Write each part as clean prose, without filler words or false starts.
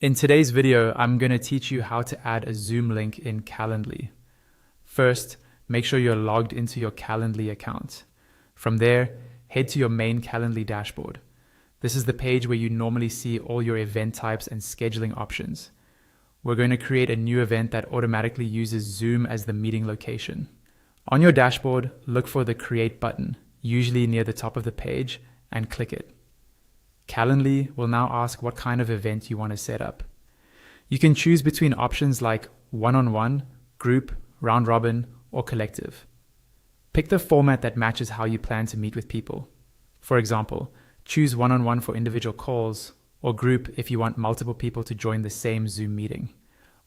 In today's video, I'm going to teach you how to add a Zoom link in Calendly. First, make sure you're logged into your Calendly account. From there, head to your main Calendly dashboard. This is the page where you normally see all your event types and scheduling options. We're going to create a new event that automatically uses Zoom as the meeting location. On your dashboard, look for the Create button, usually near the top of the page, and click it. Calendly will now ask what kind of event you want to set up. You can choose between options like one-on-one, group, round robin, or collective. Pick the format that matches how you plan to meet with people. For example, choose one-on-one for individual calls, or group if you want multiple people to join the same Zoom meeting.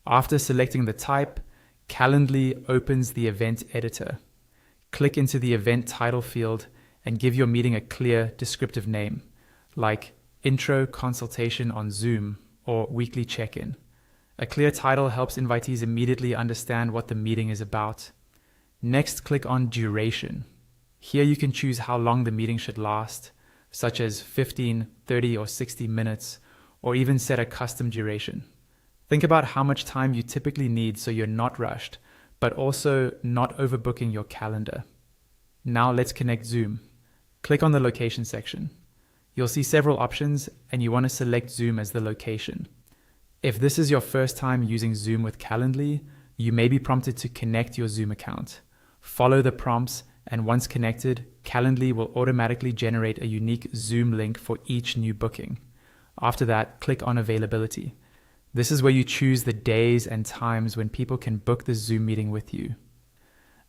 After selecting the type, Calendly opens the event editor. Click into the event title field and give your meeting a clear, descriptive name, like Intro Consultation on Zoom or Weekly Check-in. A clear title helps invitees immediately understand what the meeting is about. Next, click on Duration. Here you can choose how long the meeting should last, such as 15, 30, or 60 minutes, or even set a custom duration. Think about how much time you typically need so you're not rushed, but also not overbooking your calendar. Now let's connect Zoom. Click on the location section. You'll see several options and you want to select Zoom as the location. If this is your first time using Zoom with Calendly, you may be prompted to connect your Zoom account. Follow the prompts, and once connected, Calendly will automatically generate a unique Zoom link for each new booking. After that, click on Availability. This is where you choose the days and times when people can book the Zoom meeting with you.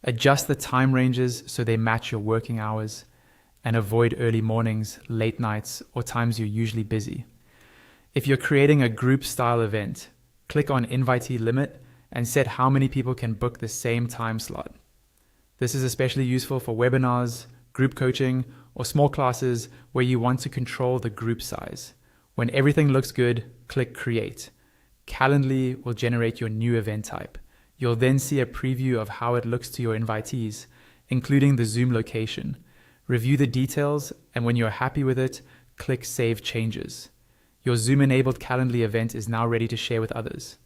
Adjust the time ranges so they match your working hours, and avoid early mornings, late nights, or times you're usually busy. If you're creating a group-style event, click on Invitee Limit and set how many people can book the same time slot. This is especially useful for webinars, group coaching, or small classes where you want to control the group size. When everything looks good, click Create. Calendly will generate your new event type. You'll then see a preview of how it looks to your invitees, including the Zoom location. Review the details, and when you're happy with it, click Save Changes. Your Zoom-enabled Calendly event is now ready to share with others.